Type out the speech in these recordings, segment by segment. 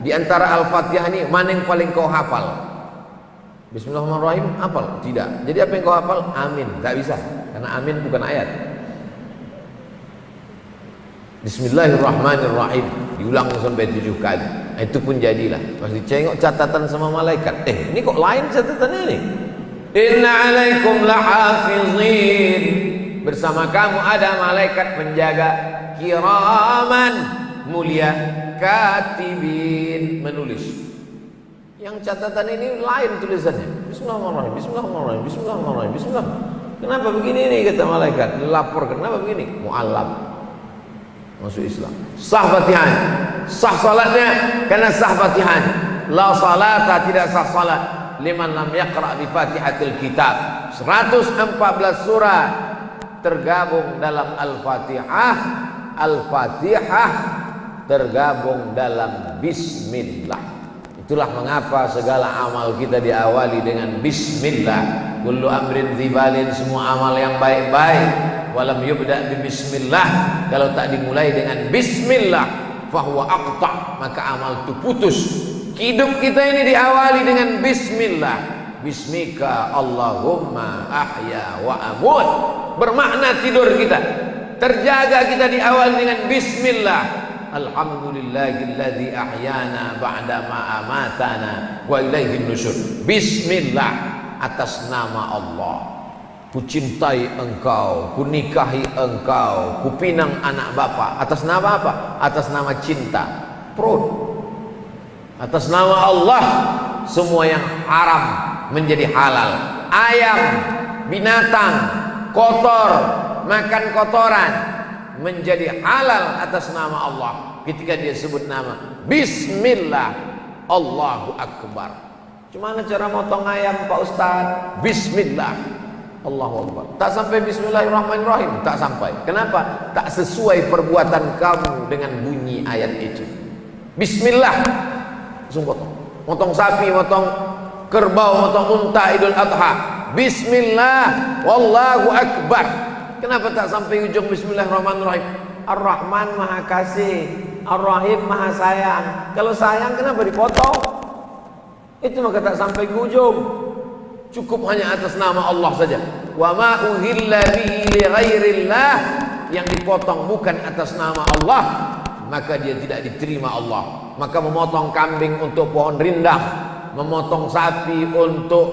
Di antara Al-Fatihah ini mana yang paling kau hafal? Bismillahirrahmanirrahim hafal? Tidak. Jadi apa yang kau hafal? Amin. Tak bisa, karena amin bukan ayat. Bismillahirrahmanirrahim diulang sampai 7 kali. Itu pun jadilah. Masih cengok catatan sama malaikat. Ini kok lain catatan ini? Inna alaikum lahafizin. Bersama kamu ada malaikat penjaga, kiraman, mulia, katibin, menulis. Yang catatan ini lain tulisannya. Bismillahirrahmanirrahim, bismillahirrahmanirrahim, bismillahirrahmanirrahim, bismillah. Kenapa begini nih kata malaikat? Lapor, kenapa begini? Mu'allam. Masuk Islam. Sah Fatihah. Sah salatnya karena sah Fatihah. La salata, tidak sah salat liman lam yaqra bi Fatihatil Kitab. 114 surah tergabung dalam Al-Fatihah. Al-Fatihah tergabung dalam bismillah. Itulah mengapa segala amal kita diawali dengan bismillah. Kullu amrin dzibalin, semua amal yang baik-baik walam yubda bi bismillah, kalau tak dimulai dengan bismillah fahuwa aqta, maka amal itu putus. Hidup kita ini diawali dengan bismillah. Bismika Allahumma ahya wa amut, bermakna tidur kita terjaga, kita diawali dengan bismillah. Alhamdulillahilladzi ahyana ba'da ma amatana wa ilaihin nusyur. Bismillah, atas nama Allah ku cintai engkau, ku nikahi engkau, ku pinang anak bapa. Atas nama apa? Atas nama cinta. Perut. Atas nama Allah semua yang haram menjadi halal. Ayam, binatang, kotor, makan kotoran menjadi halal atas nama Allah ketika dia sebut nama bismillah. Allahu Akbar. Gimana cara motong ayam Pak Ustaz? Bismillah. Allahu Akbar. Tak sampai bismillahirrahmanirrahim, tak sampai. Kenapa? Tak sesuai perbuatan kamu dengan bunyi ayat itu. Bismillah, langsung potong. Motong sapi, motong kerbau, motong unta Idul Adha. Bismillah, wallahu akbar. Kenapa tak sampai ujung bismillahirrahmanirrahim? Ar-Rahman Maha Kasih, Ar-Rahim Maha Sayang. Kalau sayang kenapa dipotong? Itu maka tak sampai ke ujung. Cukup hanya atas nama Allah saja. Wa ma uhilla bihi li ghairillah, yang dipotong bukan atas nama Allah, maka dia tidak diterima Allah. Maka memotong kambing untuk pohon rindang, memotong sapi untuk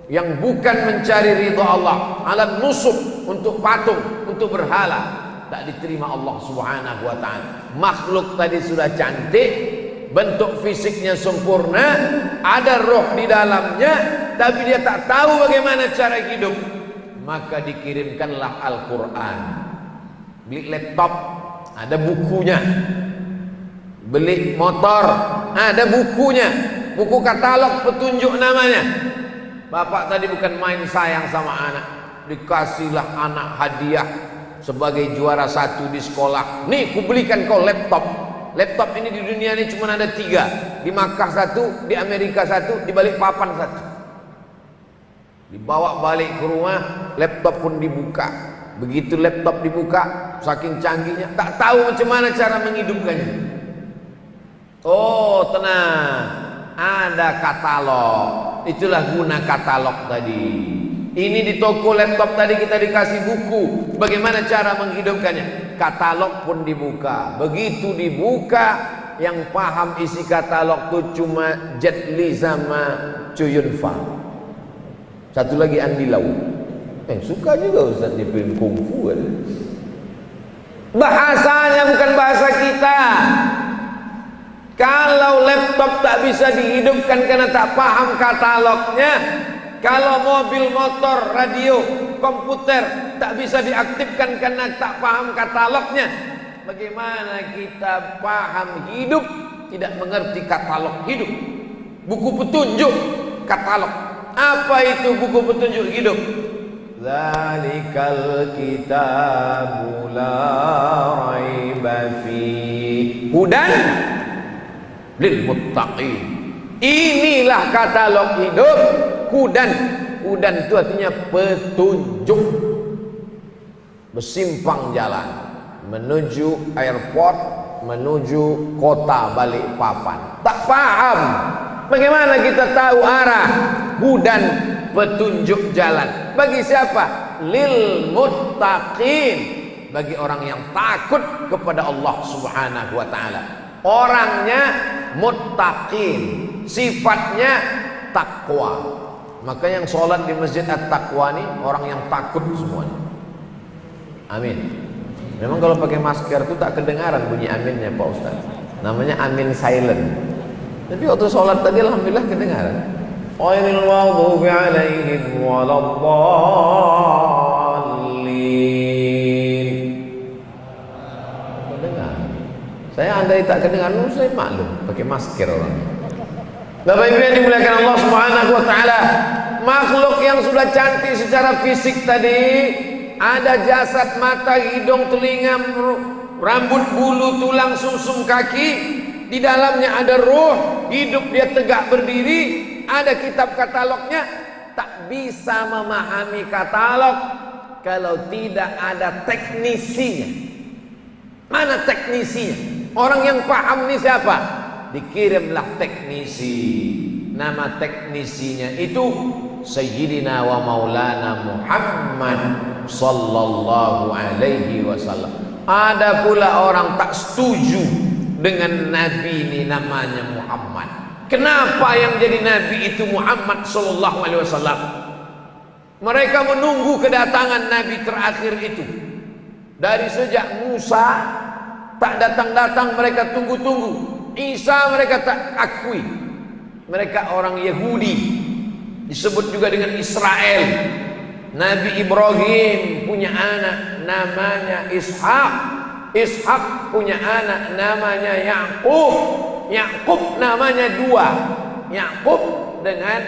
yang bukan mencari ridha Allah, alat nusuk, untuk patung, untuk berhala, tak diterima Allah Subhanahu wa ta'ala. Makhluk tadi sudah cantik, bentuk fisiknya sempurna, ada roh di dalamnya, tapi dia tak tahu bagaimana cara hidup. Maka dikirimkanlah Al-Quran. Beli laptop, ada bukunya. Beli motor, ada bukunya. Buku katalog petunjuk namanya. Bapak tadi bukan main sayang sama anak, dikasihlah anak hadiah sebagai juara 1 di sekolah. Nih, ku belikan kau laptop. Laptop ini di dunia ini cuma ada 3. Di Makkah 1, di Amerika 1, di Balikpapan 1. Dibawa balik ke rumah, laptop pun dibuka. Begitu laptop dibuka, saking canggihnya, tak tahu macam mana cara menghidupkannya. Oh, tenang, ada katalog. Itulah guna katalog tadi. Ini di toko laptop tadi kita dikasih buku, bagaimana cara menghidupkannya. Katalog pun dibuka. Begitu dibuka, yang paham isi katalog itu cuma Jet Li sama Chuyun Fa. Satu lagi Andi Lau. Suka juga Ustaz di film kungfu kan? Bahasanya bukan bahasa kita. Kalau laptop tak bisa dihidupkan karena tak paham katalognya, kalau mobil, motor, radio, komputer tak bisa diaktifkan karena tak paham katalognya, bagaimana kita paham hidup tidak mengerti katalog hidup? Buku petunjuk katalog. Apa itu buku petunjuk hidup? Zalikal kitabu la raiba fihi hudan lil muttaqin. Inilah katalog hidup. Hudan. Hudan itu artinya petunjuk. Bersimpang jalan menuju airport, menuju kota Balikpapan. Tak paham. Bagaimana kita tahu arah? Hudan, petunjuk jalan. Bagi siapa? Lil muttaqin. Bagi orang yang takut kepada Allah Subhanahu wa taala. Orangnya muttaqin, sifatnya takwa. Maka yang sholat di masjid At-Taqwa ini orang yang takut semuanya. Amin. Memang kalau pakai masker itu tak kedengaran bunyi aminnya Pak Ustaz. Namanya amin silent. Tapi waktu sholat tadi alhamdulillah kedengaran. Ghairil maghdubi alaihim waladdallin. Kedengar. Saya andai tak kedengaran, saya maklum pakai masker orang. Bapak Ibu yang dimuliakan Allah Subhanahu wa taala, makhluk yang sudah cantik secara fisik tadi, ada jasad, mata, hidung, telinga, rambut, bulu, tulang, sumsum kaki, di dalamnya ada ruh, hidup dia tegak berdiri, ada kitab katalognya. Tak bisa memahami katalog kalau tidak ada teknisinya. Mana teknisinya? Orang yang paham ini siapa? Dikirimlah teknisi. Nama teknisinya itu Sayyidina wa Maulana Muhammad sallallahu alaihi wasallam. Ada pula orang tak setuju dengan nabi ini namanya Muhammad. Kenapa yang jadi nabi itu Muhammad sallallahu alaihi wasallam? Mereka menunggu kedatangan nabi terakhir itu. Dari sejak Musa tak datang-datang, mereka tunggu-tunggu. Isa mereka tak akui. Mereka orang Yahudi, disebut juga dengan Israel. Nabi Ibrahim punya anak namanya Ishak. Ishak punya anak namanya Yakub. Yakub namanya dua, Yakub dengan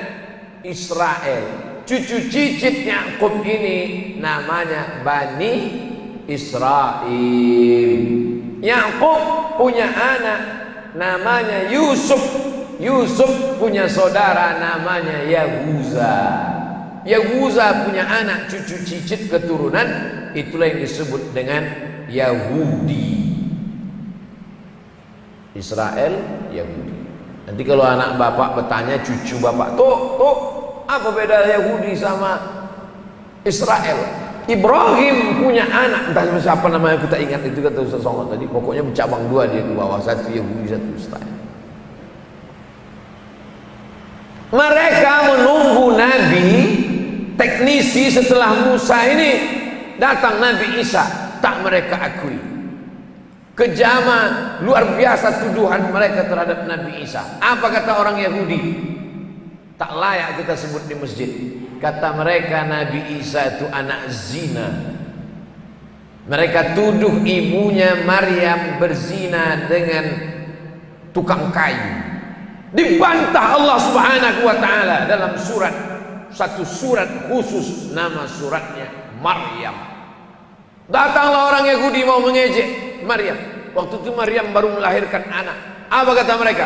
Israel. Cucu cicit Yakub ini namanya Bani Israel. Yakub punya anak namanya Yusuf. Yusuf punya saudara namanya Yahuza. Yahuza punya anak cucu cicit keturunan, itulah yang disebut dengan Yahudi. Israel, Yahudi. Nanti kalau anak bapak bertanya cucu bapak, tuh, apa beda Yahudi sama Israel? Ibrahim punya anak, entah siapa namanya kita ingat itu kata Ustaz Somad tadi. Pokoknya bercabang dua dia ke bawah, satu Yahudi, satu Israel. Mereka menunggu Nabi teknisi setelah Musa ini datang Nabi Isa, tak mereka akui. Kejaman luar biasa tuduhan mereka terhadap Nabi Isa. Apa kata orang Yahudi? Tak layak kita sebut di masjid. Kata mereka Nabi Isa itu anak zina. Mereka tuduh ibunya Maryam berzina dengan tukang kayu. Dibantah Allah Subhanahu wa taala dalam satu surat khusus, nama suratnya Maryam. Datanglah orang Yahudi mau mengejek Maryam. Waktu itu Maryam baru melahirkan anak. Apa kata mereka?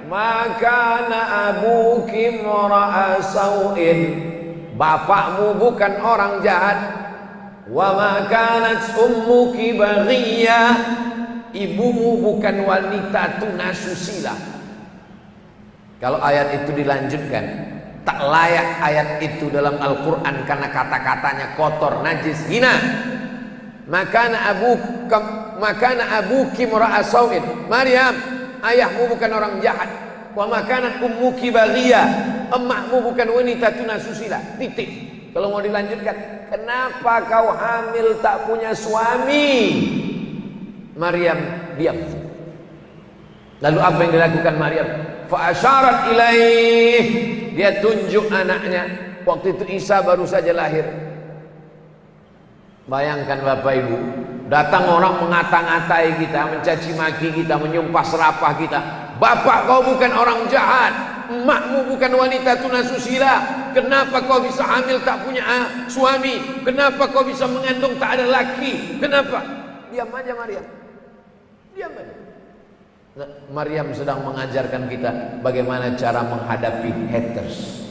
Makana abuki mura'a sau'in. Bapakmu bukan orang jahat. Wa makanat ummuki baghiyah. Ibumu bukan wanita tunasusila. Kalau ayat itu dilanjutkan, tak layak ayat itu dalam Al-Quran karena kata-katanya kotor, najis, hina. Makana abuki mura'a sau'in. Maryam, ayahmu bukan orang jahat. Wa makanat ummuki baghiyah. Emakmu bukan wanita tunasusila. Titik. Kalau mau dilanjutkan, kenapa kau hamil tak punya suami? Maryam diam. Lalu apa yang dilakukan Maryam? Fa asyarat ilaih. Dia tunjuk anaknya. Waktu itu Isa baru saja lahir. Bayangkan Bapak Ibu, datang orang mengata-ngatai kita, mencaci maki kita, menyumpah serapah kita. Bapak kau bukan orang jahat, emakmu bukan wanita tunasusila. Kenapa kau bisa hamil tak punya suami? Kenapa kau bisa mengandung tak ada laki? Kenapa? Diam aja Maryam. Diam aja. Nah, Maryam sedang mengajarkan kita bagaimana cara menghadapi haters.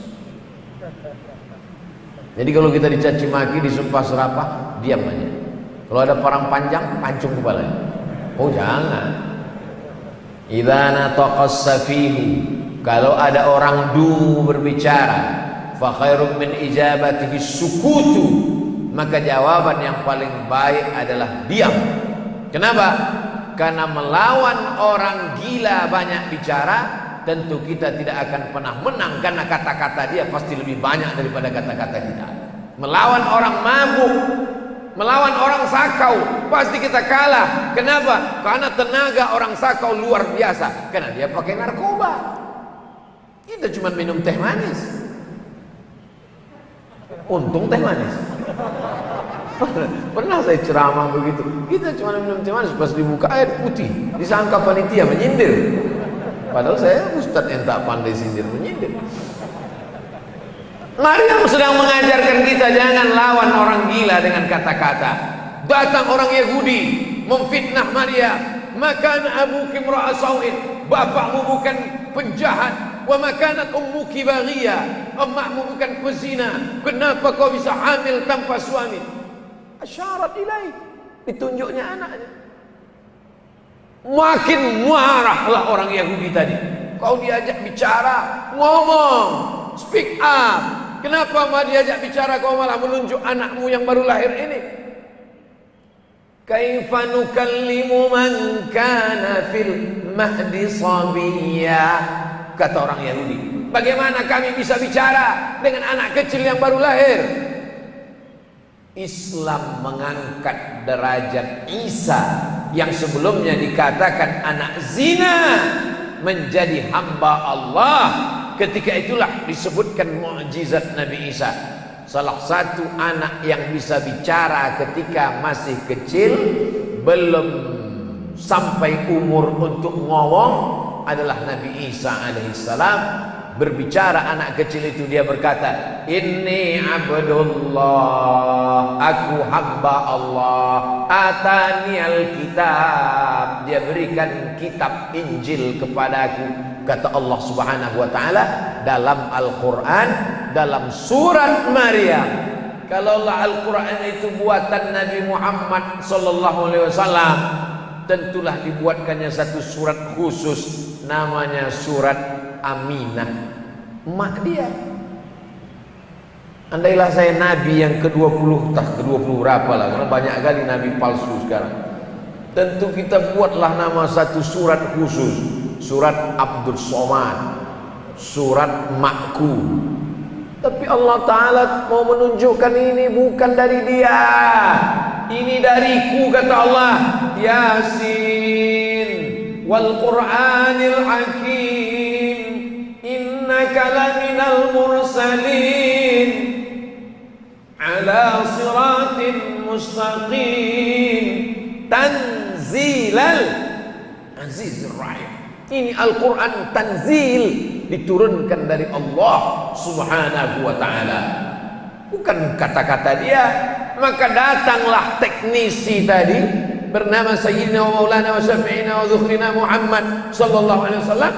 Jadi kalau kita dicaci maki, disumpah serapah, diam aja. Kalau ada parang panjang, pancung kepalanya. Oh jangan. Idza nataqas safihu, kalau ada orang dungu berbicara, fa khairum min ijabatihi sukutu, maka jawaban yang paling baik adalah diam. Kenapa? Karena melawan orang gila banyak bicara, tentu kita tidak akan pernah menang, karena kata-kata dia pasti lebih banyak daripada kata-kata kita. Melawan orang mabuk, melawan orang sakau, pasti kita kalah. Kenapa? Karena tenaga orang sakau luar biasa, karena dia pakai narkoba. Kita cuma minum teh manis, untung teh manis. Pernah saya ceramah begitu, kita cuma minum teh manis, pas dibuka air putih, disangka panitia menyindir. Padahal saya ustadz yang tak pandai sindir menyindir. Maryam sedang mengajarkan kita jangan lawan orang gila dengan kata-kata. Datang orang Yahudi memfitnah Maryam, makan abuki imra'a sawin, bapakmu bukan penjahat, wa makanat ummuki baghiyah, emakmu bukan pezina, kenapa kau bisa hamil tanpa suami? Asyarat ilaih, ditunjuknya anaknya. Makin marahlah orang Yahudi tadi. Kau diajak bicara, ngomong, speak up. Kenapa malah diajak bicara, kau malah menunjuk anakmu yang baru lahir ini? Kaifa nukallimu man kana fil mahdi sabiyya, kata orang Yahudi. Bagaimana kami bisa bicara dengan anak kecil yang baru lahir? Islam mengangkat derajat Isa yang sebelumnya dikatakan anak zina menjadi hamba Allah. Ketika itulah disebutkan mukjizat Nabi Isa. Salah satu anak yang bisa bicara ketika masih kecil, belum sampai umur untuk ngomong, adalah Nabi Isa alaihissalam. Berbicara anak kecil itu, dia berkata, inni abdullah, aku hamba Allah, atani alkitab, dia berikan kitab Injil kepadaku. Kata Allah subhanahu wa ta'ala dalam Al-Quran, dalam surat Maryam. Kalaulah Al-Quran itu buatan Nabi Muhammad sallallahu alaihi wasallam, tentulah dibuatkannya satu surat khusus, namanya surat Aminah, emak dia. Andailah saya nabi yang ke-20, ke-20 berapa lah, karena banyak kali nabi palsu sekarang. Tentu kita buatlah nama satu surat khusus, surat Abdul Somad, surat Makku. Tapi Allah Ta'ala mau menunjukkan ini bukan dari dia, ini dariku, kata Allah. Yasin wal Qur'anil Hakim, innaka laminal mursalin ala siratin mustaqim tanzilal azizir rahim. Ini Al-Quran tanzil, diturunkan dari Allah subhanahu wa ta'ala, bukan kata-kata dia. Maka datanglah teknisi tadi bernama Sayyidina wa Maulana wa Syafi'ina wa Dzukhrina Muhammad sallallahu alaihi wasallam,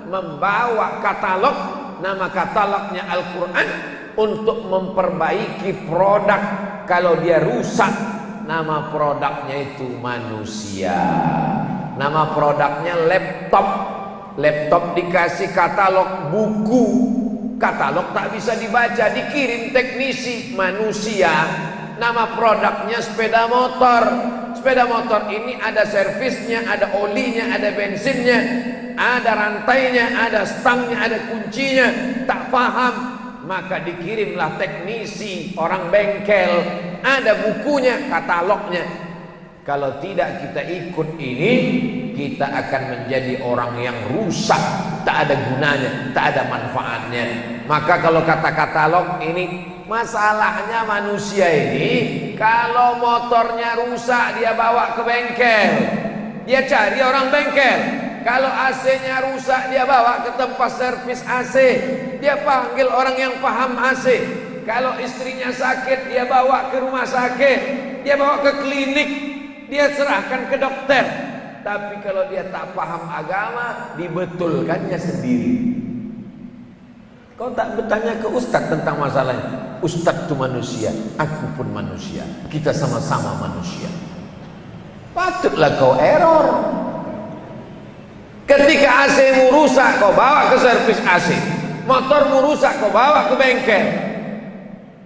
membawa katalog, nama katalognya Al-Quran, untuk memperbaiki produk. Kalau dia rusak, nama produknya itu manusia. Nama produknya laptop. Laptop dikasih katalog buku, katalog tak bisa dibaca, dikirim teknisi manusia. Nama produknya sepeda motor. Sepeda motor ini ada servisnya, ada olinya, ada bensinnya, ada rantainya, ada stangnya, ada kuncinya. Tak paham, maka dikirimlah teknisi, orang bengkel, ada bukunya, katalognya. Kalau tidak kita ikut ini, kita akan menjadi orang yang rusak, tak ada gunanya, tak ada manfaatnya. Maka kalau kata katalog ini, masalahnya manusia ini, kalau motornya rusak dia bawa ke bengkel, dia cari orang bengkel. Kalau AC-nya rusak dia bawa ke tempat servis AC, dia panggil orang yang paham AC. Kalau istrinya sakit dia bawa ke rumah sakit, dia bawa ke klinik, dia serahkan ke dokter. Tapi kalau dia tak paham agama, dibetulkannya sendiri. Kau tak bertanya ke ustadz tentang masalahnya. Ustadz itu manusia, aku pun manusia, kita sama-sama manusia. Patutlah kau error. Ketika AC-mu rusak, kau bawa ke servis AC. Motormu rusak, kau bawa ke bengkel.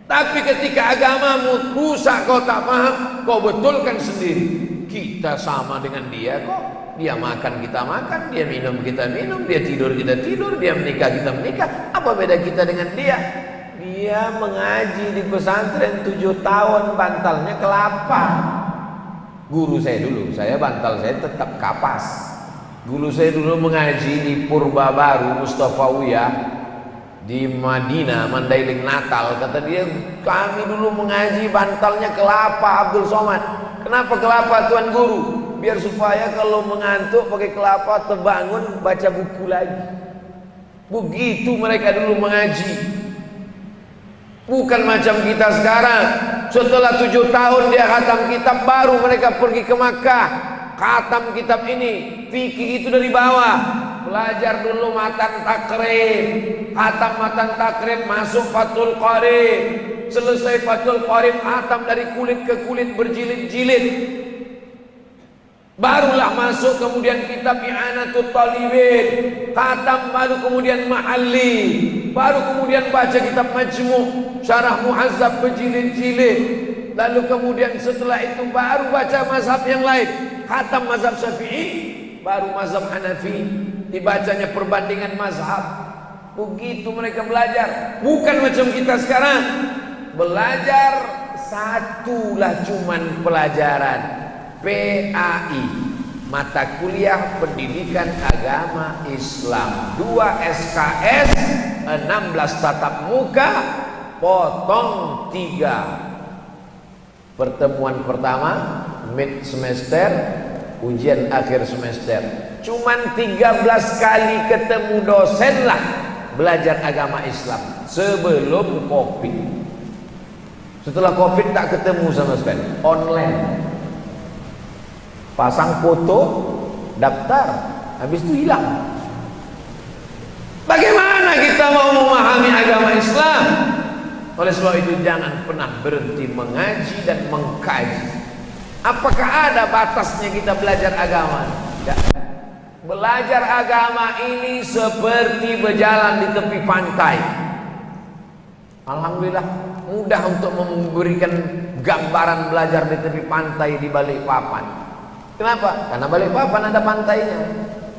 Tapi ketika agamamu rusak, kau tak paham, kau betulkan sendiri. Kita sama dengan dia kok. Dia makan, kita makan. Dia minum, kita minum. Dia tidur, kita tidur. Dia menikah, kita menikah. Apa beda kita dengan dia? Dia mengaji di pesantren 7 tahun, bantalnya kelapa. Guru saya dulu, bantal saya tetap kapas. Guru saya dulu mengaji di Purba Baru Mustafawiyah di Madinah, Mandailing Natal. Kata dia, kami dulu mengaji bantalnya kelapa, Abdul Somad. Kenapa kelapa, Tuan Guru? Biar supaya kalau mengantuk pakai kelapa, terbangun baca buku lagi. Begitu mereka dulu mengaji. Bukan macam kita sekarang. Setelah 7 tahun dia khatam kitab, baru mereka pergi ke Makkah. Khatam kitab ini, fikih itu dari bawah. Belajar dulu matan takrib, khatam matan takrib, masuk Fathul Qarib. Selesai Fathul Qarib, khatam dari kulit ke kulit berjilid-jilid. Barulah masuk kemudian kitab I'anatul Talibin, khatam, baru kemudian Mahalli, baru kemudian baca kitab Majmu', Syarah Muhazzab berjilid-jilid. Lalu kemudian setelah itu baru baca mazhab yang lain. Khatam mazhab Syafi'i, baru mazhab Hanafi, dibacanya perbandingan mazhab. Begitu mereka belajar. Bukan macam kita sekarang. Belajar satulah cuman pelajaran PAI, mata kuliah pendidikan agama Islam. 2 SKS, 16 tatap muka, potong 3. Pertemuan pertama mid semester, ujian akhir semester. Cuman 13 kali ketemu dosen lah belajar agama Islam sebelum Covid. Setelah Covid tak ketemu sama sekali, online. Pasang foto, daftar, habis itu hilang. Bagaimana kita mau memahami agama Islam? Oleh sebab itu jangan pernah berhenti mengaji dan mengkaji. Apakah ada batasnya kita belajar agama? Tidak. Belajar agama ini seperti berjalan di tepi pantai. Alhamdulillah mudah untuk memberikan gambaran belajar di tepi pantai di Balikpapan. Kenapa? Karena Balikpapan ada pantainya.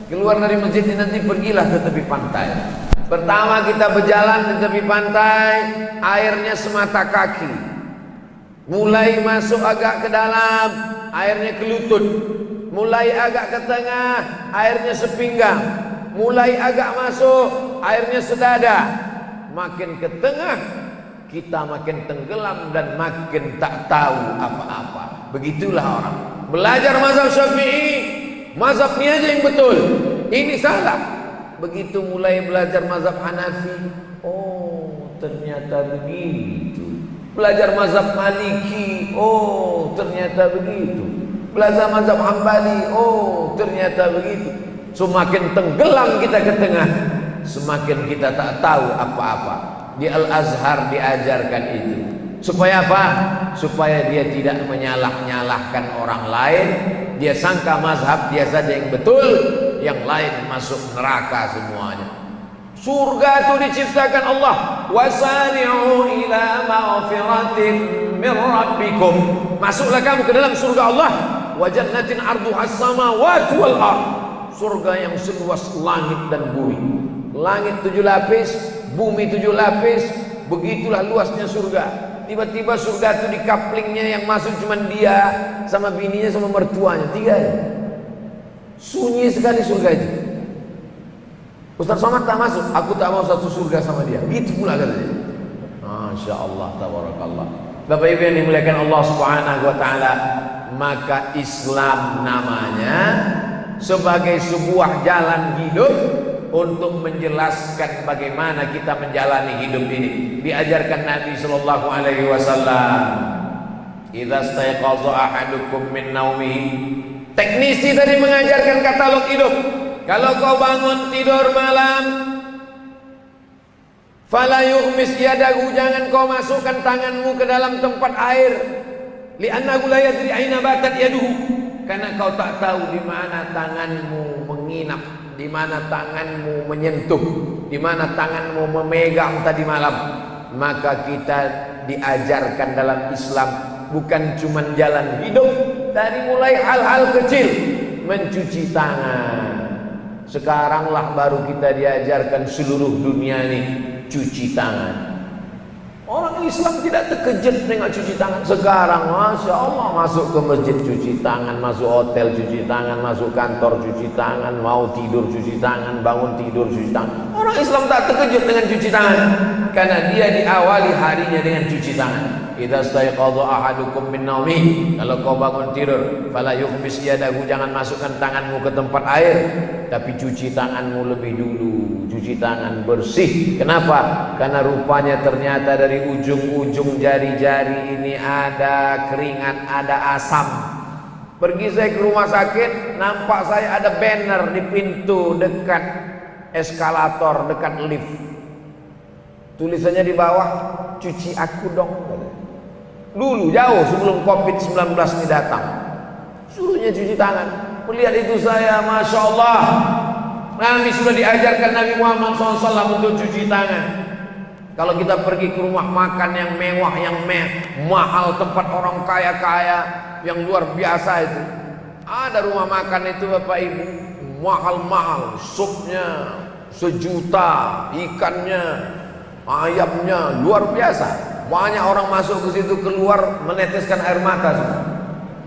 Keluar dari masjid ini nanti pergilah ke tepi pantai. Pertama kita berjalan di tepi pantai, airnya semata kaki. Mulai masuk agak ke dalam, airnya ke lutut. Mulai agak ke tengah, airnya sepinggang. Mulai agak masuk, airnya sedada. Makin ke tengah, kita makin tenggelam dan makin tak tahu apa-apa. Begitulah orang belajar mazhab Syafi'i, mazhab ini aja yang betul, ini salah. Begitu mulai belajar mazhab Hanafi, oh ternyata begitu. Belajar mazhab Maliki, oh ternyata begitu. Belajar mazhab Hambali, oh ternyata begitu. Semakin tenggelam kita ke tengah, semakin kita tak tahu apa-apa. Di Al-Azhar diajarkan itu. Supaya apa? Supaya dia tidak menyalah-nyalahkan orang lain. Dia sangka mazhab dia saja yang betul, yang lain masuk neraka semuanya. Surga itu diciptakan Allah. Wasari'u ila maghfiratin min rabbikum. Masuklah kamu ke dalam surga Allah. Wa jannatin 'arduhas samawati wal ardh. Surga yang seluas langit dan bumi. Langit 7 lapis, bumi 7 lapis. Begitulah luasnya surga. Tiba-tiba surga itu di kaplingnya yang masuk cuma dia sama bininya sama mertuanya, 3 ya. Sunyi sekali surga itu. Ustaz Somad tak masuk, aku tak mau satu surga sama dia. Gitu pula katanya. Masya Allah, tabarakallah. Bapak Ibu yang dimuliakan Allah Subhanahu wa taala, maka Islam namanya sebagai sebuah jalan hidup untuk menjelaskan bagaimana kita menjalani hidup ini. Diajarkan Nabi sallallahu alaihi wasallam, "Idza staiqaza ahadukum min naumihi." Teknisi tadi mengajarkan katalog hidup. Kalau kau bangun tidur malam, fala yughmis yadahu, jangan kau masukkan tanganmu ke dalam tempat air. Li'annahu la yadri aina batat yaduhu, karena kau tak tahu di mana tanganmu menginap di mana tanganmu menyentuh, di mana tanganmu memegang tadi malam. Maka kita diajarkan dalam Islam bukan cuma jalan hidup, dari mulai hal-hal kecil, mencuci tangan. Sekaranglah baru kita diajarkan seluruh dunia ini cuci tangan. Orang Islam tidak terkejut dengan cuci tangan. Sekarang Masya Allah, masuk ke masjid cuci tangan, masuk hotel cuci tangan, masuk kantor cuci tangan, mau tidur cuci tangan, bangun tidur cuci tangan. Orang Islam tak terkejut dengan cuci tangan, karena dia diawali harinya dengan cuci tangan. Idza staiqadha ahadukum min naumi, kalau kau bangun tidur, fala yukhbis yadahu, jangan masukkan tanganmu ke tempat air, tapi cuci tanganmu lebih dulu. Cuci tangan bersih. Kenapa? Karena rupanya ternyata dari ujung-ujung jari-jari ini ada keringat, ada asam. Pergi saya ke rumah sakit, nampak saya ada banner di pintu dekat eskalator, dekat lift. Tulisannya di bawah, cuci aku dong. Dulu jauh sebelum COVID-19 ini datang, suruhnya cuci tangan. Melihat itu saya, Masya Allah, Nabi sudah diajarkan Nabi Muhammad SAW untuk cuci tangan. Kalau kita pergi ke rumah makan yang mewah, yang mahal, tempat orang kaya-kaya yang luar biasa itu, ada rumah makan itu Bapak Ibu, mahal-mahal, supnya 1 juta, ikannya, ayamnya luar biasa. Banyak orang masuk ke situ, keluar meneteskan air mata semua,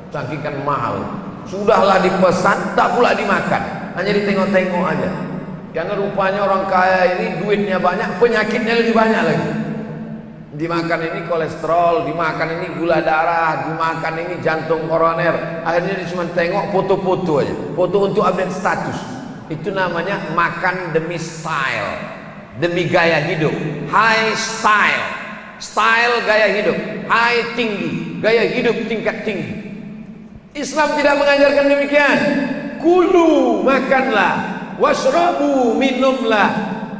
saking mahal. Sudahlah dipesan, tak pula dimakan, hanya ditengok-tengok aja. Karena rupanya orang kaya ini duitnya banyak, penyakitnya lebih banyak lagi. Dimakan ini kolesterol, dimakan ini gula darah, dimakan ini jantung koroner. Akhirnya dia cuma tengok foto-foto aja, foto untuk update status. Itu namanya makan demi style, demi gaya hidup. High style, style gaya hidup, high tinggi, gaya hidup tingkat tinggi. Islam tidak mengajarkan demikian. Kulu, makanlah, washrabu, minumlah,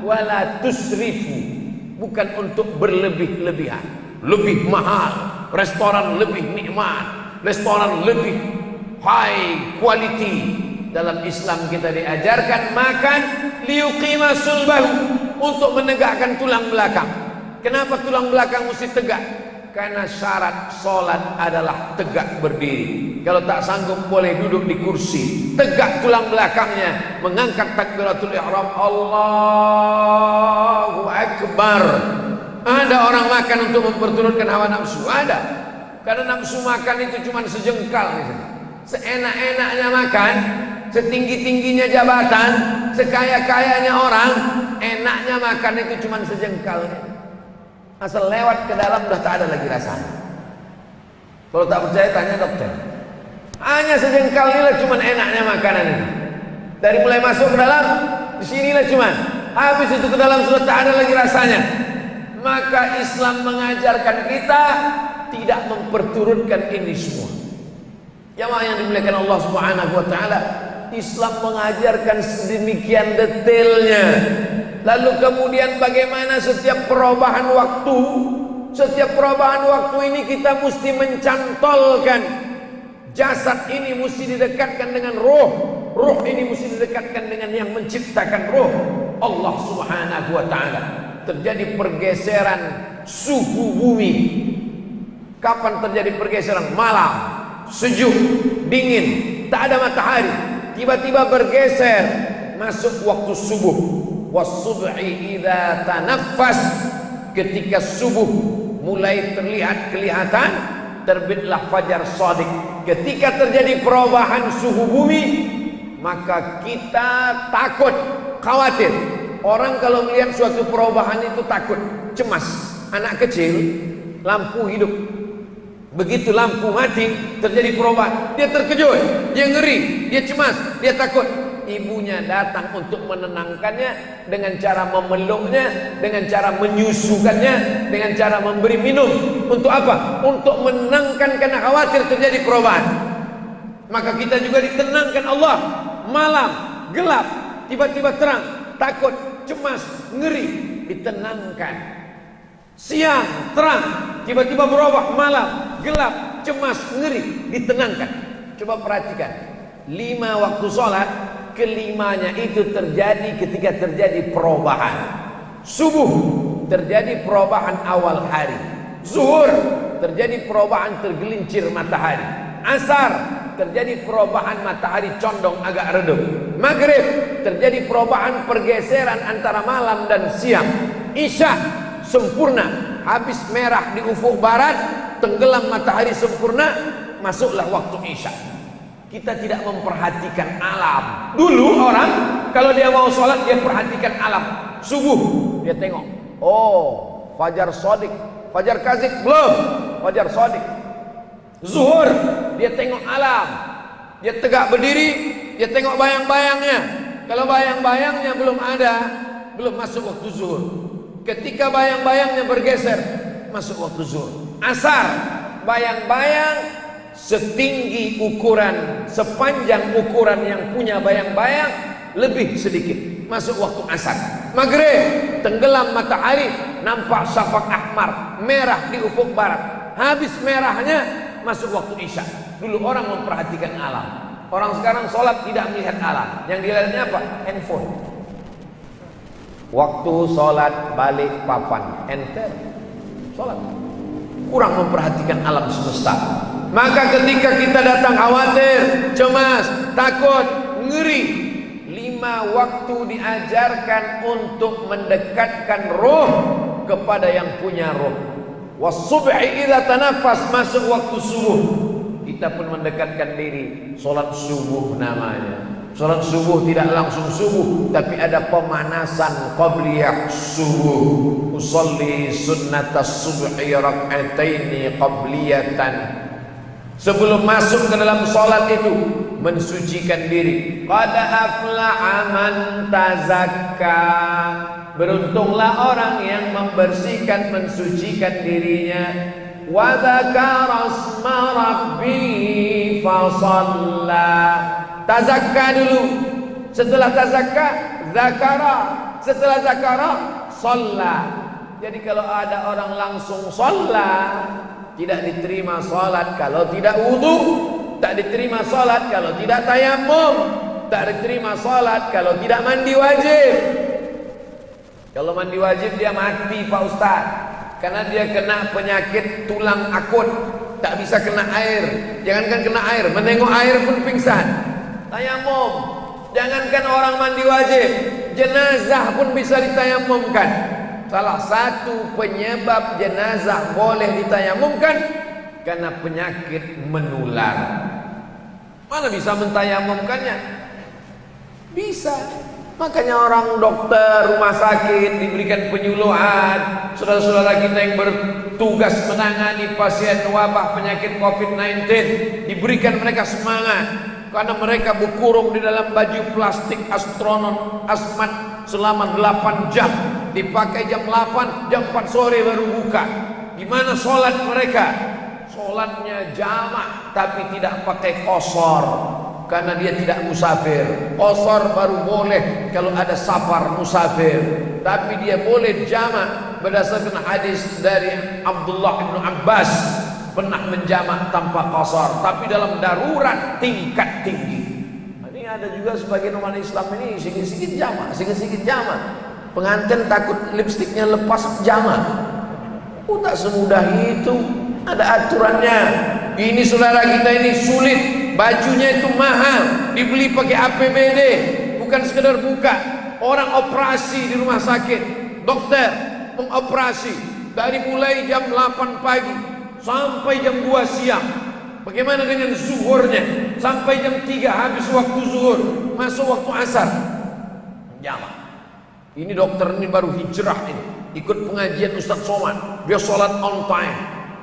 wala tusrifu. Bukan untuk berlebih-lebihan, lebih mahal, restoran lebih nikmat, restoran lebih high quality. Dalam Islam kita diajarkan makan liyuqima sulbahu, untuk menegakkan tulang belakang. Kenapa tulang belakang mesti tegak? Karena syarat solat adalah tegak berdiri. Kalau tak sanggup boleh duduk di kursi. Tegak tulang belakangnya, mengangkat takbiratul ihram, Allahu Akbar. Ada orang makan untuk memperturutkan hawa nafsu, ada. Karena nafsu makan itu cuma sejengkal misalnya. Seenak-enaknya makan, setinggi-tingginya jabatan, sekaya-kayanya orang, enaknya makan itu cuma sejengkal. Asal lewat ke dalam udah tak ada lagi rasanya. Kalau tak percaya tanya dokter. Hanya sejengkal inilah cuman enaknya makanan ini. Dari mulai masuk ke dalam, di sinilah cuman. Habis itu ke dalam sudah tak ada lagi rasanya. Maka Islam mengajarkan kita tidak memperturutkan ini semua. Jamaah yang dimuliakan Allah Subhanahu wa taala, Islam mengajarkan sedemikian detailnya. Lalu kemudian bagaimana setiap perubahan waktu ini kita mesti mencantolkan. Jasad ini mesti didekatkan dengan roh, roh ini mesti didekatkan dengan yang menciptakan roh, Allah Subhanahu wa ta'ala. Terjadi pergeseran suhu bumi. Kapan terjadi pergeseran? Malam, sejuk, dingin, tak ada matahari, tiba-tiba bergeser masuk waktu subuh. Wasubhi idza tanaffas, ketika subuh mulai terlihat kelihatan, terbitlah fajar shadiq. Ketika terjadi perubahan suhu bumi, maka kita takut, khawatir. Orang kalau melihat suatu perubahan itu takut, cemas. Anak kecil, lampu hidup, begitu lampu mati, terjadi perubahan, dia terkejut, dia ngeri, dia cemas, dia takut. Ibunya datang untuk menenangkannya dengan cara memeluknya, dengan cara menyusukannya, dengan cara memberi minum. Untuk apa? Untuk menenangkan, karena khawatir terjadi perubahan. Maka kita juga ditenangkan Allah. Malam gelap, tiba-tiba terang, takut, cemas, ngeri, ditenangkan. Siang terang, tiba-tiba berubah, malam gelap, cemas, ngeri, ditenangkan. Coba perhatikan, 5 waktu sholat kelimanya itu terjadi ketika terjadi perubahan. Subuh terjadi perubahan awal hari. Zuhur terjadi perubahan tergelincir matahari. Asar terjadi perubahan matahari condong agak redup. Maghrib terjadi perubahan pergeseran antara malam dan siang. Isya sempurna, habis merah di ufuk barat, tenggelam matahari sempurna, masuklah waktu isya. Kita tidak memperhatikan alam. Dulu orang kalau dia mau sholat dia perhatikan alam. Subuh dia tengok, oh fajar sodik, fajar kazib belum, fajar sodik. Zuhur dia tengok alam, dia tegak berdiri, dia tengok bayang-bayangnya. Kalau bayang-bayangnya belum ada, belum masuk waktu zuhur. Ketika bayang-bayangnya bergeser, masuk waktu zuhur. Asar, bayang-bayang setinggi ukuran, sepanjang ukuran yang punya bayang-bayang, lebih sedikit, masuk waktu asar. Maghrib tenggelam matahari, nampak syafaq ahmar, merah di ufuk barat, habis merahnya masuk waktu isya. Dulu orang memperhatikan alam. Orang sekarang sholat tidak melihat alam. Yang dilihatnya apa? Handphone. Waktu sholat balik papan, enter sholat. Kurang memperhatikan alam semesta. Maka ketika kita datang khawatir, cemas, takut, ngeri, 5 waktu diajarkan untuk mendekatkan roh kepada yang punya roh. Wasubhi idza tanaffas, masuk waktu subuh, kita pun mendekatkan diri. Salat subuh namanya. Salat subuh tidak langsung subuh, tapi ada pemanasan qabliyah subuh. Usolli sunnatas subhi rak'ataini qabliyatan. Sebelum masuk ke dalam salat itu mensucikan diri. Qad aflaha man tazakka. Beruntunglah orang yang membersihkan, mensucikan dirinya. Wa dzakara asma rabbih fa shalla. Tazakka dulu. Setelah tazakka, zakara. Setelah zakara, shalla. Jadi kalau ada orang langsung shalla, tidak diterima salat kalau tidak wudu, tak diterima salat kalau tidak tayamum, tak diterima salat kalau tidak mandi wajib. Kalau mandi wajib dia mati Pak Ustaz, karena dia kena penyakit tulang akut, tak bisa kena air. Jangankan kena air, menengok air pun pingsan. Tayamum, jangankan orang mandi wajib, jenazah pun bisa ditayamumkan. Salah satu penyebab jenazah boleh ditayamumkan karena penyakit menular. Mana bisa mentayamumkannya? Bisa. Makanya orang dokter rumah sakit diberikan penyuluhan. Saudara-saudara kita yang bertugas menangani pasien wabah penyakit COVID-19, diberikan mereka semangat. Karena mereka berkurung di dalam baju plastik astronot asmat selama 8 jam. Dipakai jam 8, jam 4 sore baru buka. Gimana sholat mereka? Sholatnya jamak, tapi tidak pakai qasar, karena dia tidak musafir. Qasar baru boleh kalau ada safar musafir, tapi dia boleh jamak berdasarkan hadis dari Abdullah bin Abbas, pernah menjamak tanpa qasar, tapi dalam darurat tingkat tinggi. Ini ada juga sebagian umat Islam ini sikit-sikit jamak, sikit-sikit jamak. Pengantin takut lipstiknya lepas jamak. Tak semudah itu, ada aturannya. Ini saudara kita ini sulit, bajunya itu mahal, dibeli pakai APBD, bukan sekedar buka. Orang operasi di rumah sakit, dokter mengoperasi dari mulai jam 8 pagi sampai jam 2 siang. Bagaimana dengan zuhurnya? Sampai jam 3 habis waktu zuhur, masuk waktu asar, jamak. Ini dokter ini baru hijrah ini, ikut pengajian Ustaz Somad, dia sholat on time,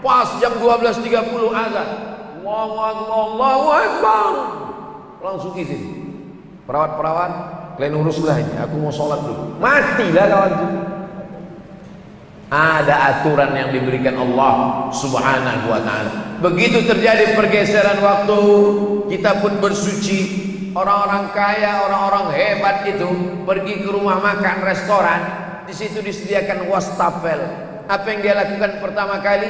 pas jam 12.30 azan, Allahu Akbar, Allahu Akbar, langsung izin. Perawat-perawat, kalian uruslah ini, aku mau sholat dulu. Matilah kawan itu. Ada aturan yang diberikan Allah Subhanahu wa ta'ala. Begitu terjadi pergeseran waktu, kita pun bersuci. Orang-orang kaya, orang-orang hebat itu pergi ke rumah makan, restoran, di situ disediakan wastafel. Apa yang dia lakukan pertama kali?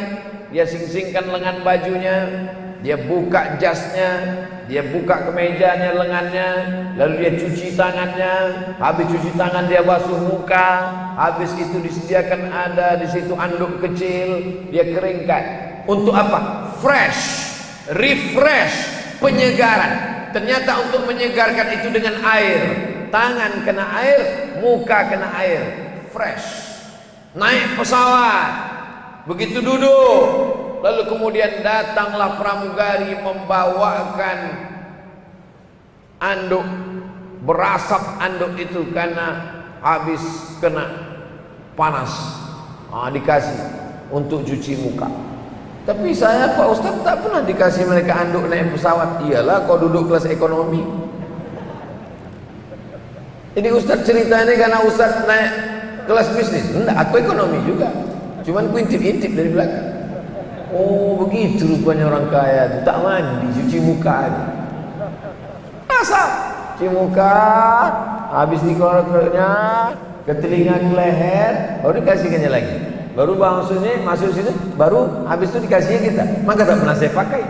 Dia sing-singkan lengan bajunya, dia buka jasnya, dia buka kemejanya, lengannya, lalu dia cuci tangannya. Habis cuci tangan dia basuh muka. Habis itu disediakan ada di situ anduk kecil, dia keringkan. Untuk apa? Fresh, refresh, penyegaran. Ternyata untuk menyegarkan itu dengan air. Tangan kena air, muka kena air. Fresh. Naik pesawat, begitu duduk, lalu kemudian datanglah pramugari membawakan anduk, berasap anduk itu karena habis kena panas. Dikasih untuk cuci muka. Tapi saya, Pak Ustadz, tak pernah dikasih mereka anduk naik pesawat. Iyalah, kau duduk kelas ekonomi. Ini Ustadz cerita ini karena Ustadz naik kelas bisnis. Enggak, aku ekonomi juga. Cuman ku intip-intip dari belakang. Oh, begitu rupanya orang kaya itu. Tak mandi, cuci muka aja. Masa? Cuci muka, habis dikorek-koreknya, ke telinga, ke leher, baru dikasihkannya lagi. Baru maksudnya masuk sini, baru habis itu dikasihnya kita. Maka tak pernah saya pakai.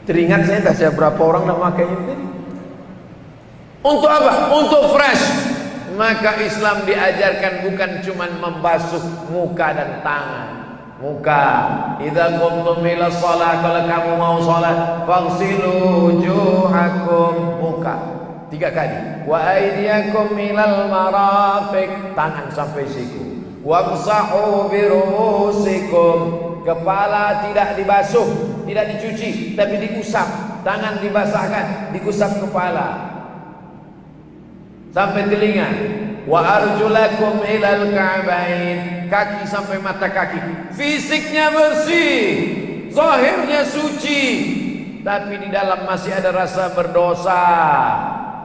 Teringat saya tak siapa berapa orang nak makainya tadi. Untuk apa? Untuk fresh. Maka Islam diajarkan bukan cuma membasuh muka dan tangan. Muka, idza qumtum ila shalah, kalau kamu mau salat, faghsilu wujuhakum, muka 3 kali. Wa aydiyakum ilal marafiq, tangan sampai siku. Wamsahu bi ru'usikum, kepala tidak dibasuh, tidak dicuci, tapi diusap. Tangan dibasahkan, diusap kepala sampai telinga. Wa arjulakum ilal ka'bain, kaki sampai mata kaki. Fisiknya bersih, zahirnya suci, tapi di dalam masih ada rasa berdosa.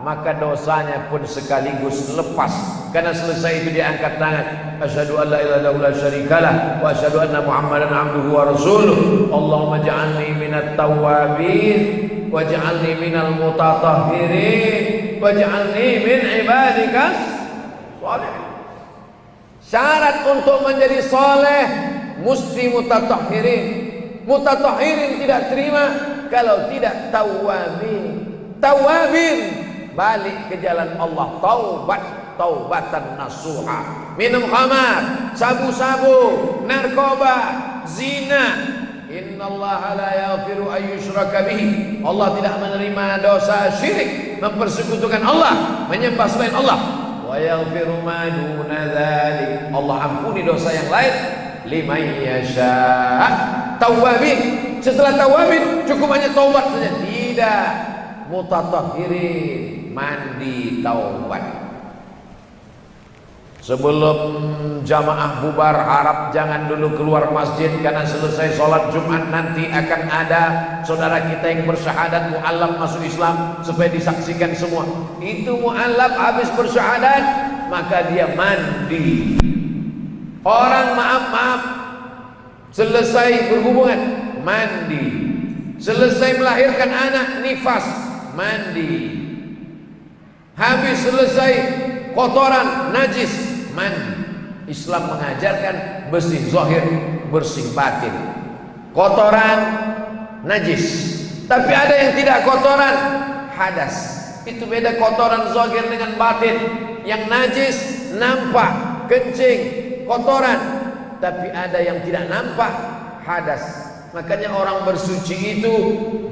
Maka dosanya pun sekaligus lepas. Karena selesai itu dia angkat tangan. Asyhadu an la ilaha illallah la syarikalah wa asyhadu anna Muhammadan abduhu wa rasuluh. Allahumma ja'alni minat tawwabin waj'alni minal mutatahhirin waj'alni min ibadikas salih. Syarat untuk menjadi saleh mesti mutatahhirin. Mutatahhirin tidak terima kalau tidak tawwabin. Tawwabin balik ke jalan Allah, taubat, taubatan nasuha. Minum khamar, sabu-sabu, narkoba, zina. Innallaha la yaghfiru an yushraka bihi. Allah tidak menerima dosa syirik, mempersekutukan Allah, menyembah selain Allah. Wa yaghfiru ma duna dzalik. Allah ampuni dosa yang lain liman yasha. Tawabin. Setelah tawabin cukup hanya taubat saja. Tidak. Mutatahhirin, mandi, taubat. Sebelum jamaah bubar, harap jangan dulu keluar masjid, karena selesai sholat Jumat nanti akan ada saudara kita yang bersyahadat mu'allaf masuk Islam supaya disaksikan semua. Itu mu'allaf habis bersyahadat maka dia mandi. Orang maaf selesai berhubungan mandi, selesai melahirkan anak nifas mandi, habis selesai kotoran najis mandi. Islam mengajarkan bersih zahir, bersih batin. Kotoran najis, tapi ada yang tidak kotoran hadas. Itu beda kotoran zahir dengan batin. Yang najis nampak kencing kotoran, tapi ada yang tidak nampak hadas. Makanya orang bersuci itu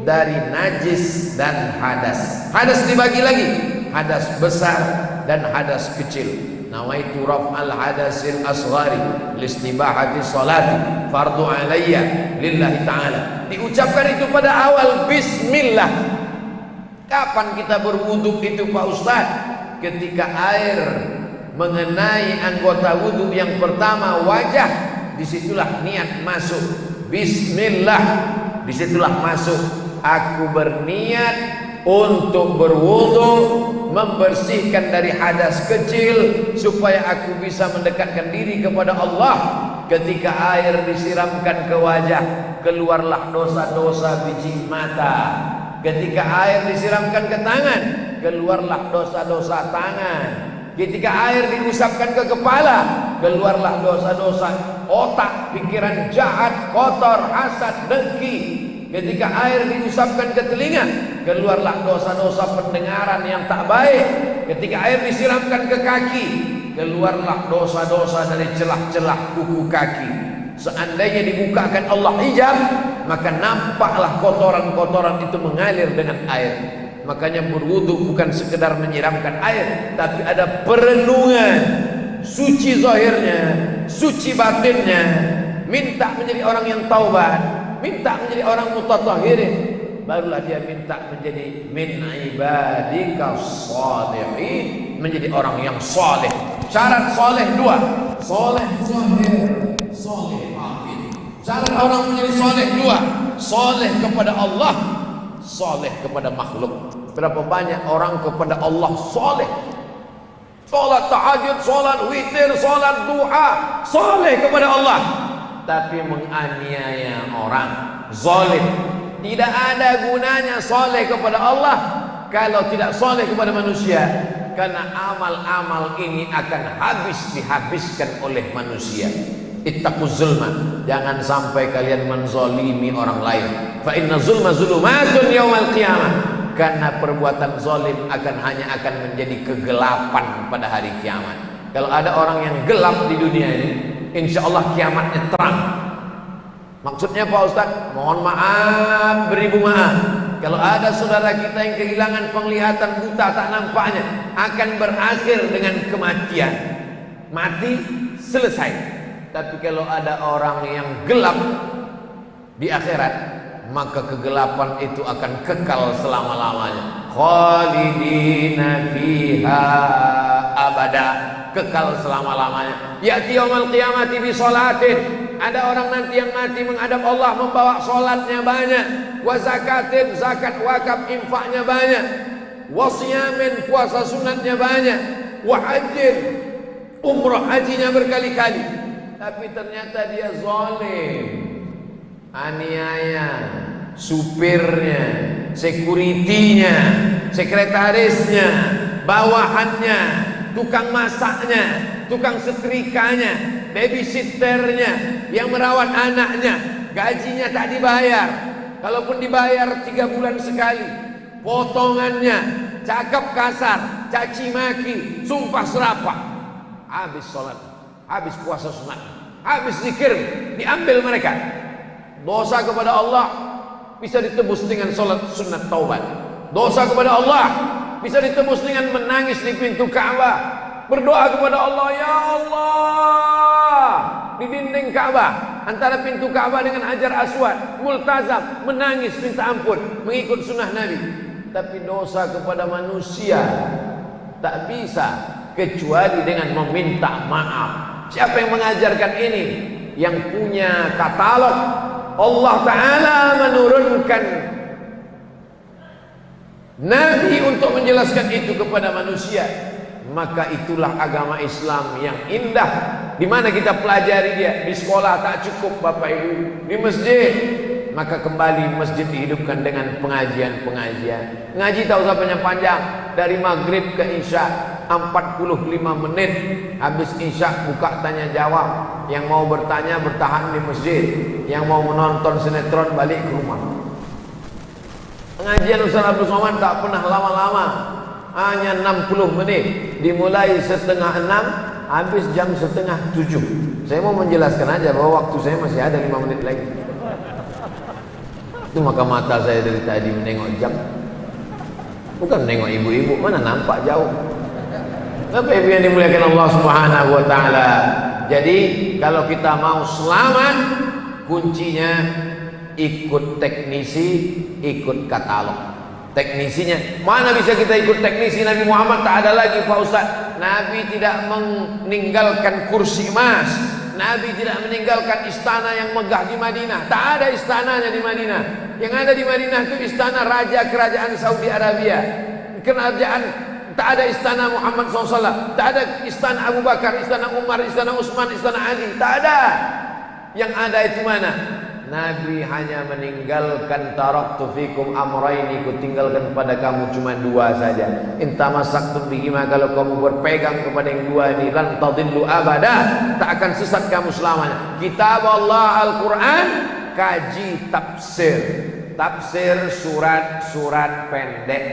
dari najis dan hadas. Hadas dibagi lagi, hadas besar dan hadas kecil. Nawaitu raf'al hadasil asghari listibahati salati fardu alayya lillahi ta'ala. Diucapkan itu pada awal bismillah. Kapan kita berwudu itu Pak Ustaz? Ketika air mengenai anggota wudu yang pertama wajah, disitulah niat masuk. Bismillah, disitulah masuk. Aku berniat untuk berwudu, membersihkan dari hadas kecil supaya aku bisa mendekatkan diri kepada Allah. Ketika air disiramkan ke wajah, keluarlah dosa-dosa biji mata. Ketika air disiramkan ke tangan, keluarlah dosa-dosa tangan. Ketika air diusapkan ke kepala, keluarlah dosa-dosa otak, pikiran jahat, kotor, hasad, dengki. ketika air diusapkan ke telinga, keluarlah dosa-dosa pendengaran yang tak baik. Ketika air disiramkan ke kaki, keluarlah dosa-dosa dari celah-celah kuku kaki. Seandainya dibukakan Allah hijab, maka nampaklah kotoran-kotoran itu mengalir dengan air. Makanya berwudu bukan sekedar menyiramkan air, tapi ada perenungan, suci zahirnya, suci batinnya, minta menjadi orang yang taubat, minta menjadi orang mutatahhirin, barulah dia minta menjadi min ibadika shalihin, menjadi orang yang saleh. Syarat saleh dua, saleh zahir, saleh batin. Syarat orang menjadi saleh dua, saleh kepada Allah, saleh kepada makhluk. Berapa banyak orang kepada Allah saleh, salat tahajud, salat witir, salat duha, saleh kepada Allah, tapi menganiaya orang, zalim. Tidak ada gunanya saleh kepada Allah kalau tidak saleh kepada manusia, karena amal-amal ini akan dihabiskan oleh manusia. Ittaquz zulma, jangan sampai kalian menzalimi orang lain. Fa inna zulma zulumatun yaumal qiyamah, karena perbuatan zalim hanya akan menjadi kegelapan pada hari kiamat. Kalau ada orang yang gelap di dunia ini, insya Allah kiamatnya terang. Maksudnya Pak Ustaz, mohon maaf, beribu maaf. Kalau ada saudara kita yang kehilangan penglihatan, buta tak nampaknya, akan berakhir dengan kematian. Mati, selesai. Tapi kalau ada orang yang gelap di akhirat, maka kegelapan itu akan kekal selama-lamanya. Khalidina fiha abada, kekal selama-lamanya. Ya'ti yaumil qiyamati bi sholatin, ada orang nanti yang mati menghadap Allah membawa sholatnya banyak, wa zakatin, zakat wakaf infaknya banyak, wa siyamin, puasa sunatnya banyak, wa hajjin, umrah hajinya berkali-kali, tapi ternyata dia zalim, aniaya supirnya, sekuritinya, sekretarisnya, bawahannya, tukang masaknya, tukang setrikanya, babysitternya, yang merawat anaknya, gajinya tak dibayar, kalaupun dibayar 3 bulan sekali, potongannya, cakap kasar, caci maki, sumpah serapah, habis sholat, habis puasa sunat, habis zikir, diambil mereka. Dosa kepada Allah bisa ditebus dengan sholat sunat taubat. Dosa kepada Allah bisa ditebus dengan menangis di pintu Ka'bah, berdoa kepada Allah, ya Allah, di dinding Ka'bah, antara pintu Ka'bah dengan Hajar Aswad, multazam, menangis minta ampun, mengikut sunnah Nabi. Tapi dosa kepada manusia tak bisa kecuali dengan meminta maaf. Siapa yang mengajarkan ini? Yang punya katalog. Allah Ta'ala menurunkan Nabi untuk menjelaskan itu kepada manusia. Maka itulah agama Islam yang indah. Di mana kita pelajari dia? Di sekolah tak cukup Bapak Ibu, di masjid. Maka kembali masjid dihidupkan dengan pengajian-pengajian. Ngaji tak usah panjang-panjang, dari maghrib ke isya 45 menit. Habis isya buka tanya jawab. Yang mau bertanya bertahan di masjid, yang mau menonton sinetron balik ke rumah. Pengajian Ustaz Abdul Somad tak pernah lama-lama, hanya 60 menit. Dimulai 5:30, habis jam 6:30. Saya mau menjelaskan aja bahwa waktu saya masih ada 5 menit lagi. Itu maka mata saya dari tadi menengok jam, bukan menengok ibu-ibu, mana nampak jauh. Bapak Ibu yang dimuliakan Allah Subhanahu wa taala. Jadi kalau kita mau selamat, kuncinya ikut teknisi, ikut katalog. Teknisinya, mana bisa kita ikut teknisi Nabi Muhammad? Tak ada lagi Pak Ustaz. Nabi tidak meninggalkan kursi emas, Nabi tidak meninggalkan istana yang megah di Madinah. Tak ada istananya di Madinah. Yang ada di Madinah itu istana raja kerajaan Saudi Arabia, kerajaan. Tak ada istana Muhammad SAW, tak ada istana Abu Bakar, istana Umar, istana Utsman, istana Ali. Tak ada. Yang ada itu mana? Nabi hanya meninggalkan taraktu fikum amraini, ku tinggalkan kepada kamu cuma 2 saja. In tamassaktum bihima, kalau kamu berpegang kepada yang 2 ini, lan tadillu abada, tak akan sesat kamu selamanya. Kitab Allah Al-Quran, kaji tafsir. tafsir surat-surat pendek,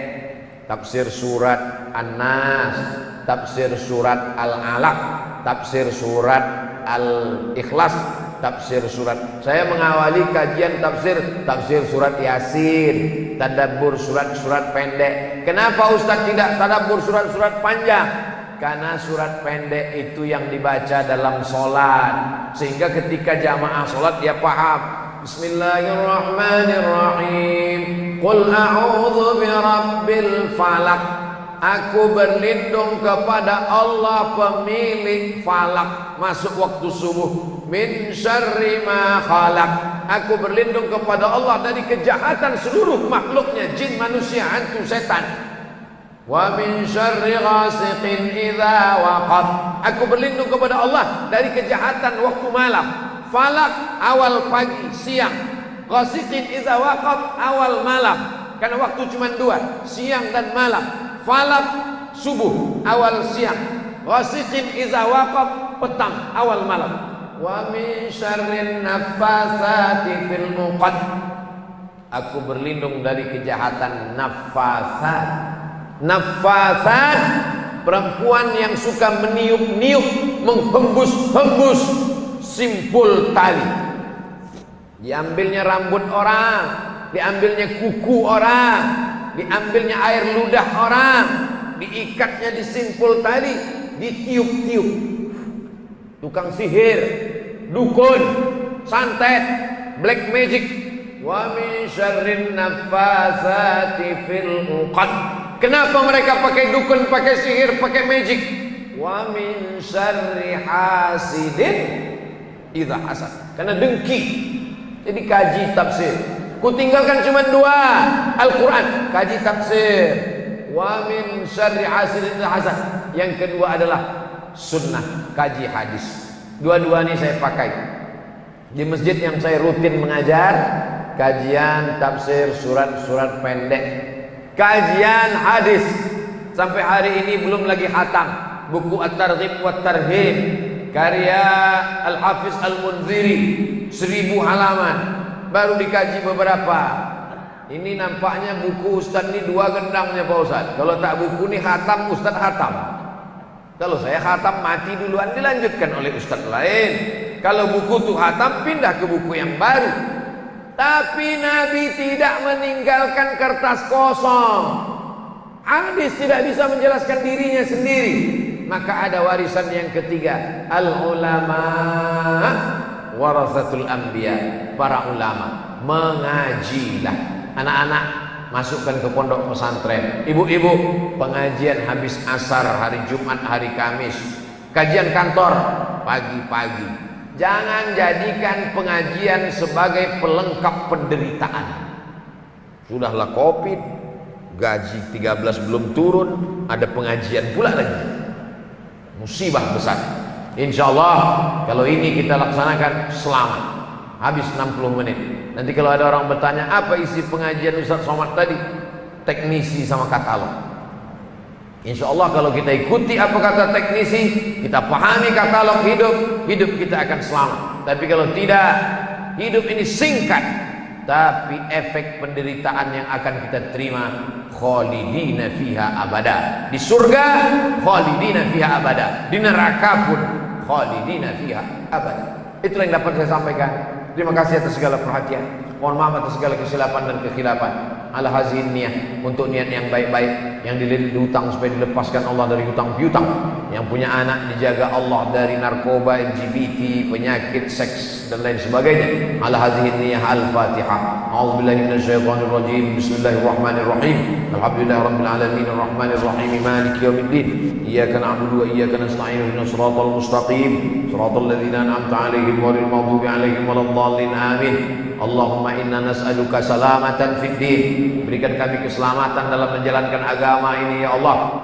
tafsir surat An-Nas, tafsir surat Al-Alaq, tafsir surat Al-Ikhlas, tafsir surat. Saya mengawali kajian tafsir surat Yasin, tadabbur surat-surat pendek. Kenapa Ustaz tidak tadabbur surat-surat panjang? Karena surat pendek itu yang dibaca dalam sholat, sehingga ketika jamaah sholat dia paham. Bismillahirrahmanirrahim. Qul a'udzu birabbil falaq. Aku berlindung kepada Allah pemilik falak. Masuk waktu subuh. Min syarri ma khalaq. Aku berlindung kepada Allah dari kejahatan seluruh makhluknya, jin, manusia, hantu, setan. Wa min syarri ghasiqin idza waqab. Aku berlindung kepada Allah dari kejahatan waktu malam. Falak awal pagi, siang. Ghasiqin idza waqab awal malam. Karena waktu cuma dua, siang dan malam. Falak subuh awal siang, ghasiqin idza waqab petang awal malam. Wa min syarrin naffasati fil 'uqad. Aku berlindung dari kejahatan naffasat. Naffasat, perempuan yang suka meniup-niup, menghembus-hembus simpul tali. Diambilnya rambut orang, diambilnya kuku orang, diambilnya air ludah orang, diikatnya di simpul tali, ditiup-tiup. Tukang sihir, dukun, santet, black magic. Wa min syarrin naffasati fil 'uqad. Kenapa mereka pakai dukun, pakai sihir, pakai magic? Wa min syarri hasidin idza hasad. Karena dengki. Jadi kaji tafsir. Ku tinggalkan cuma dua, Al-Quran, kaji tafsir. Wa min syarri hasidin idza hasad. Yang kedua adalah sunnah, kaji hadis. Dua-dua ini saya pakai di masjid yang saya rutin mengajar. Kajian tafsir surat-surat pendek, kajian hadis. Sampai hari ini belum lagi khatam buku At-Targhib wa Tarhib karya Al-Hafiz Al-Munziri, 1000 halaman, baru dikaji beberapa. Ini nampaknya buku Ustaz ini 2 gendangnya Pak Ustaz. Kalau tak buku ini khatam, Ustaz khatam. Kalau saya khatam mati duluan, dilanjutkan oleh Ustaz lain. Kalau buku itu khatam, pindah ke buku yang baru. Tapi Nabi tidak meninggalkan kertas kosong. Hadis tidak bisa menjelaskan dirinya sendiri. Maka ada warisan yang ketiga, al-ulama warasatul anbiya. Para ulama, mengajilah. Anak-anak masukkan ke pondok pesantren. Ibu-ibu, pengajian habis asar hari Jumat, hari Kamis. Kajian kantor pagi-pagi. Jangan jadikan pengajian sebagai pelengkap penderitaan. Sudahlah Covid, gaji 13 belum turun, ada pengajian pula lagi. Musibah besar. Insya Allah kalau ini kita laksanakan selamat. Habis 60 menit. Nanti kalau ada orang bertanya apa isi pengajian Ustaz Somad tadi, teknisi sama katalog. Insya Allah kalau kita ikuti apa kata teknisi, kita pahami katalog hidup kita akan selamat. Tapi kalau tidak, hidup ini singkat, tapi efek penderitaan yang akan kita terima, khalidina fiha abada. Di surga khalidina fiha abada, di neraka pun khalidina fiha abada. Itulah yang dapat saya sampaikan. Terima kasih atas segala perhatian. Mohon maaf atas segala kesilapan dan kekhilafan. Ala hazin niat, untuk niat yang baik-baik, yang dililit hutang supaya dilepaskan Allah dari hutang piutang, yang punya anak dijaga Allah dari narkoba, LGBT, penyakit seks dan lain sebagainya. Ala hazin niat. Al-Fatihah. A'udzubillahi minasyaitonir rajim. Bismillahirrahmanirrahim. Alhamdulillahirabbil alamin arrahmanir rahim maliki yaumiddin. Iyyaka na'budu wa iyyaka nasta'in. Ihdinas siratal mustaqim. Siratal ladzina an'amta 'alaihim ghairil maghdubi 'alaihim waladdallin. Amin. Allahumma inna nas'aluka salamatan fid din. Berikan kami keselamatan dalam menjalankan agama ini ya Allah.